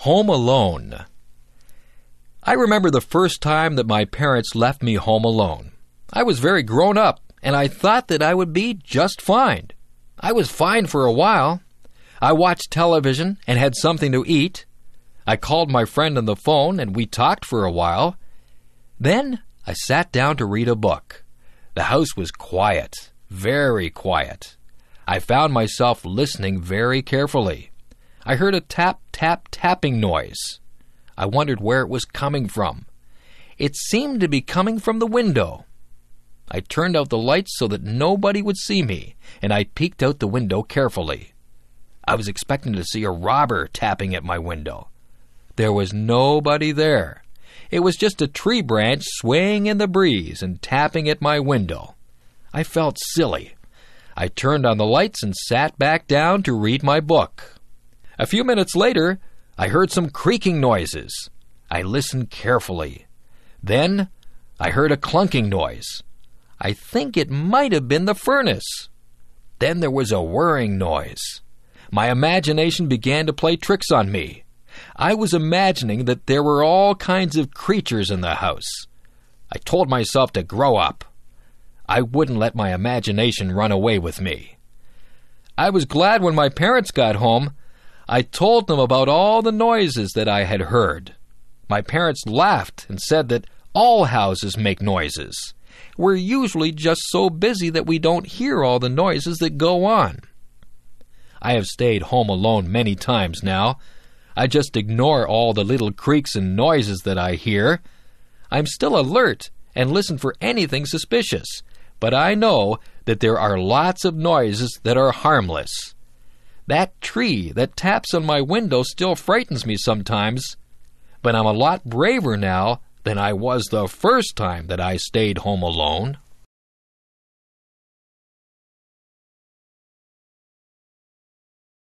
Home alone. I remember the first time that my parents left me home alone. I was very grown up, and I thought that I would be just fine. I was fine for a while. I watched television and had something to eat. I called my friend on the phone, and we talked for a while. Then I sat down to read a book. The house was quiet, very quiet. I found myself listening very carefully. I heard a tapping noise. I wondered where it was coming from. It seemed to be coming from the window. I turned out the lights so that nobody would see me, and I peeked out the window carefully. I was expecting to see a robber tapping at my window. There was nobody there. It was just a tree branch swaying in the breeze and tapping at my window. I felt silly. I turned on the lights and sat back down to read my book. A few minutes later, I heard some creaking noises. I listened carefully. Then I heard a clunking noise. I think it might have been the furnace. Then there was a whirring noise. My imagination began to play tricks on me. I was imagining that there were all kinds of creatures in the house. I told myself to grow up. I wouldn't let my imagination run away with me. I was glad when my parents got home. I told them about all the noises that I had heard. My parents laughed and said that all houses make noises. We're usually just so busy that we don't hear all the noises that go on. I have stayed home alone many times now. I just ignore all the little creaks and noises that I hear. I'm still alert and listen for anything suspicious, but I know that there are lots of noises that are harmless. That tree that taps on my window still frightens me sometimes, but I'm a lot braver now than I was the first time that I stayed home alone.